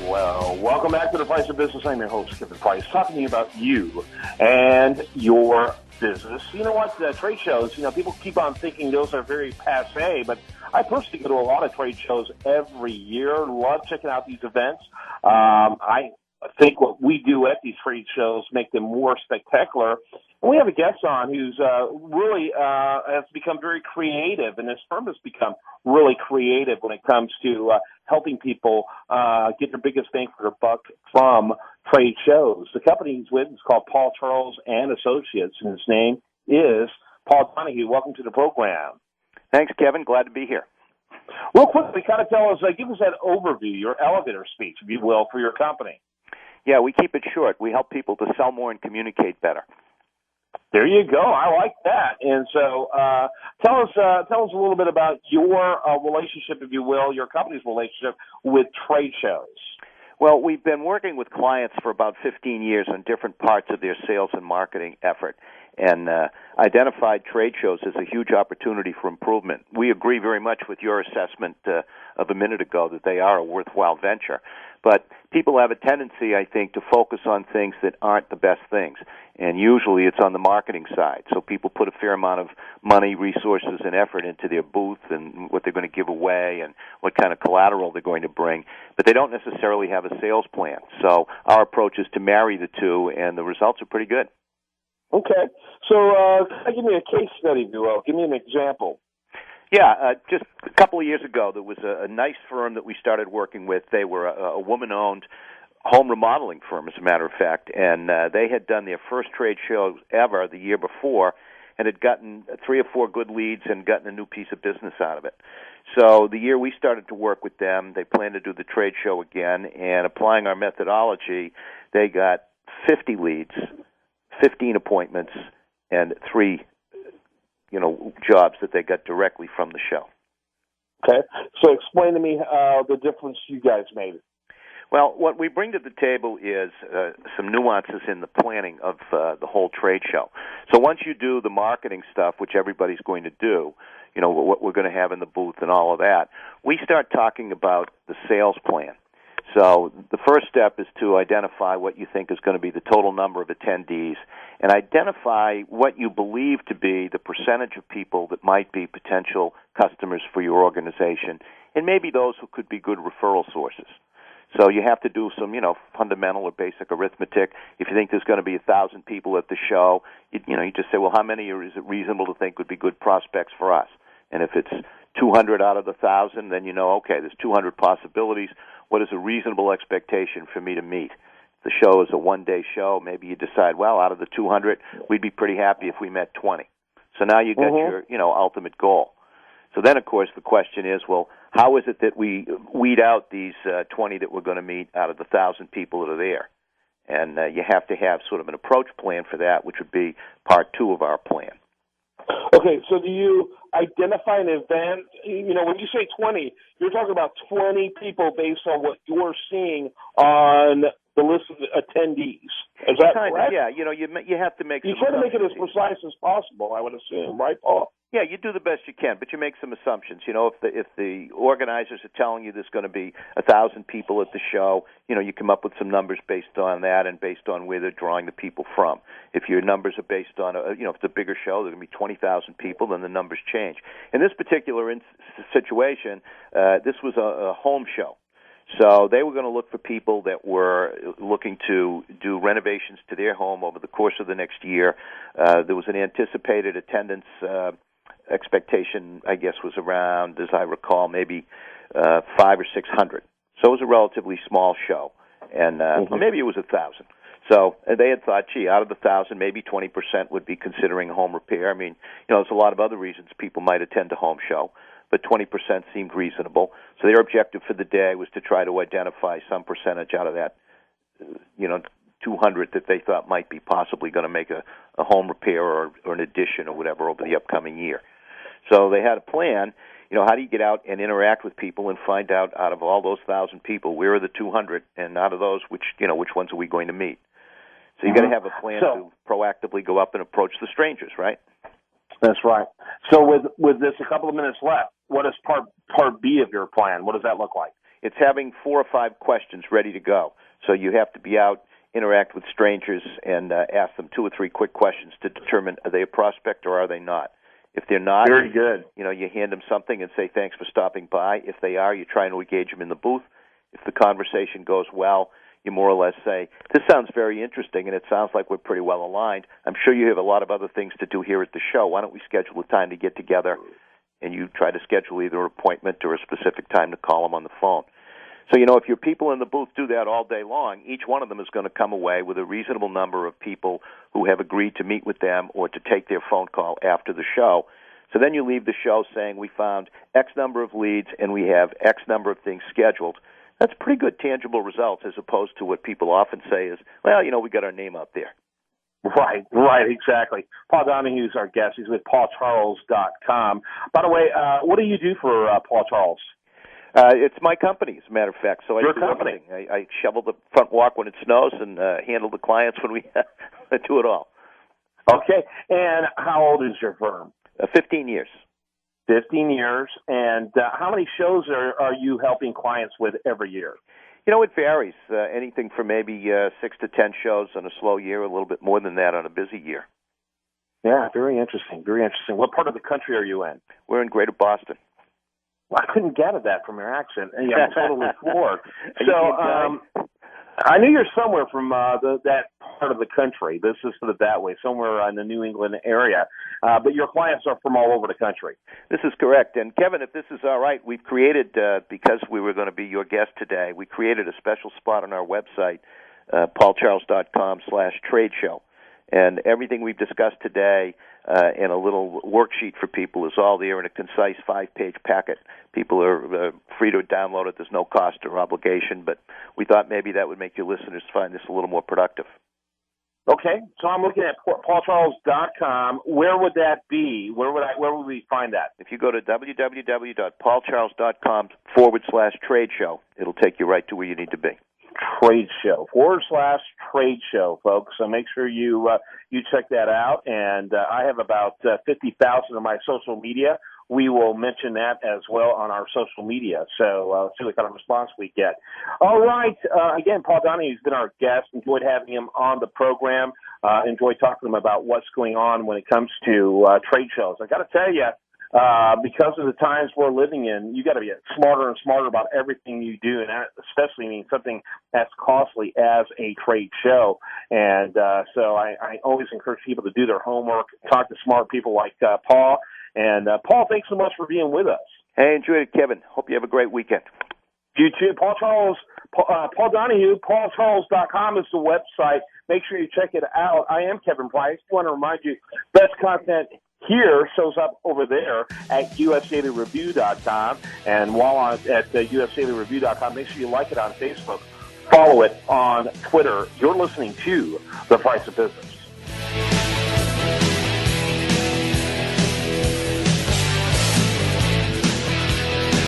Well, welcome back to The Price of Business. I'm your host, Kevin Price, talking to you about you and your business. You know what? Trade shows, people keep on thinking those are very passé, but I personally go to a lot of trade shows every year. Love checking out these events. I think what we do at these trade shows make them more spectacular. And we have a guest on who's really has become very creative, and his firm has become really creative when it comes to helping people get their biggest bang for their buck from trade shows. The company he's with is called Paul Charles and Associates, and his name is Paul Donahue. Welcome to the program. Thanks, Kevin. Glad to be here. Real quickly, kind of tell us, give us that overview, your elevator speech, if you will, for your company. Yeah, we keep it short. We help people to sell more and communicate better. There you go. I like that. And so, tell us a little bit about your relationship, if you will, your company's relationship with trade shows. Well, we've been working with clients for about 15 years on different parts of their sales and marketing effort, and identified trade shows as a huge opportunity for improvement. We agree very much with your assessment of a minute ago that they are a worthwhile venture. But people have a tendency, I think, to focus on things that aren't the best things. And usually it's on the marketing side. So people put a fair amount of money, resources, and effort into their booth and what they're going to give away and what kind of collateral they're going to bring. But they don't necessarily have a sales plan. So our approach is to marry the two, and the results are pretty good. Okay. So give me a case study, if you will. Give me an example. Yeah, just a couple of years ago, there was a nice firm that we started working with. They were a woman-owned home remodeling firm, as a matter of fact, and they had done their first trade show ever the year before and had gotten 3 or 4 good leads and gotten a new piece of business out of it. So the year we started to work with them, they planned to do the trade show again, and applying our methodology, they got 50 leads, 15 appointments, and 3 jobs that they got directly from the show. Okay. So explain to me the difference you guys made. Well, what we bring to the table is some nuances in the planning of the whole trade show. So once you do the marketing stuff, which everybody's going to do, what we're going to have in the booth and all of that, we start talking about the sales plan. So the first step is to identify what you think is going to be the total number of attendees and identify what you believe to be the percentage of people that might be potential customers for your organization and maybe those who could be good referral sources. So you have to do some, fundamental or basic arithmetic. If you think there's going to be 1,000 people at the show, you just say, well, how many is it reasonable to think would be good prospects for us? And if it's 200 out of the 1,000, then okay, there's 200 possibilities. What is a reasonable expectation for me to meet? If the show is a one-day show, maybe you decide, well, out of the 200, we'd be pretty happy if we met 20. So now you got your, ultimate goal. So then, of course, the question is, well, how is it that we weed out these 20 that we're going to meet out of the 1,000 people that are there? And you have to have sort of an approach plan for that, which would be part 2 of our plan. Okay, so do you identify an event? When you say 20, you're talking about 20 people based on what you're seeing on the list of attendees. Is that correct? Yeah, you have to make. You try to make it as precise as possible, I would assume, right, Paul? Yeah, you do the best you can, but you make some assumptions. If the organizers are telling you there's going to be 1,000 people at the show, you come up with some numbers based on that and based on where they're drawing the people from. If your numbers are based on, if it's a bigger show, there's going to be 20,000 people, then the numbers change. In this particular situation, this was a home show. So they were going to look for people that were looking to do renovations to their home over the course of the next year. There was an anticipated attendance expectation, I guess, was around, as I recall, maybe 500 or 600. So it was a relatively small show, and or maybe it was 1,000. So they had thought, gee, out of the 1,000, maybe 20% would be considering home repair. I mean, there's a lot of other reasons people might attend a home show, but 20% seemed reasonable. So their objective for the day was to try to identify some percentage out of that, 200 that they thought might be possibly going to make a home repair or an addition or whatever over the upcoming year. So they had a plan. How do you get out and interact with people and find out of all those 1,000 people, where are the 200, and out of those, which ones are we going to meet? So you got to have a plan to proactively go up and approach the strangers, right? That's right. So with this, a couple of minutes left, what is part B of your plan? What does that look like? it's having 4 or 5 questions ready to go. So you have to be out, interact with strangers, and ask them 2 or 3 quick questions to determine are they a prospect or are they not. If they're not, very good. You hand them something and say thanks for stopping by. If they are, you're trying to engage them in the booth. If the conversation goes well, you more or less say, this sounds very interesting, and it sounds like we're pretty well aligned. I'm sure you have a lot of other things to do here at the show. Why don't we schedule a time to get together, and you try to schedule either an appointment or a specific time to call them on the phone. So, if your people in the booth do that all day long, each one of them is going to come away with a reasonable number of people who have agreed to meet with them or to take their phone call after the show. So then you leave the show saying we found X number of leads and we have X number of things scheduled. That's pretty good tangible results as opposed to what people often say is, well, we got our name out there. Right, exactly. Paul Donahue is our guest. He's with PaulCharles.com. By the way, what do you do for Paul Charles? It's my company, as a matter of fact. So Your I do company. everything. I shovel the front walk when it snows and handle the clients when we do it all. Okay. And how old is your firm? 15 years. 15 years. And how many shows are you helping clients with every year? It varies. Anything from maybe 6 to 10 shows on a slow year, a little bit more than that on a busy year. Yeah, very interesting. Very interesting. What part of the country are you in? We're in Greater Boston. Well, I couldn't gather that from your accent. Yeah, I'm totally floored. So I knew you're somewhere from that part of the country. Let's just put it that way, somewhere in the New England area. But your clients are from all over the country. This is correct. And, Kevin, if this is all right, we've created, because we were going to be your guest today, we created a special spot on our website, paulcharles.com/trade show. And everything we've discussed today and a little worksheet for people is all there in a concise 5-page packet. People are free to download it. There's no cost or obligation, but we thought maybe that would make your listeners find this a little more productive. Okay, so I'm looking at paulcharles.com. Where would that be? Where would we find that? If you go to www.paulcharles.com/trade show, it'll take you right to where you need to be. Trade show /trade show, folks. So make sure you check that out. And I have about 50,000 of my social media. We will mention that as well on our social media. So let's see what kind of response we get. All right. Again, Paul Donahue has been our guest. Enjoyed having him on the program. Enjoyed talking to him about what's going on when it comes to trade shows. I got to tell you, because of the times we're living in, you got to be smarter and smarter about everything you do, and that especially means something as costly as a trade show. And so I always encourage people to do their homework, talk to smart people like Paul. And Paul, thanks so much for being with us. Hey, enjoyed it, Kevin. Hope you have a great weekend. You too. Paul Donahue, paulcharles.com is the website. Make sure you check it out. I am Kevin Price. I want to remind you, best content here shows up over there at usdailyreview.com. And while at usdailyreview.com, make sure you like it on Facebook. Follow it on Twitter. You're listening to The Price of Business.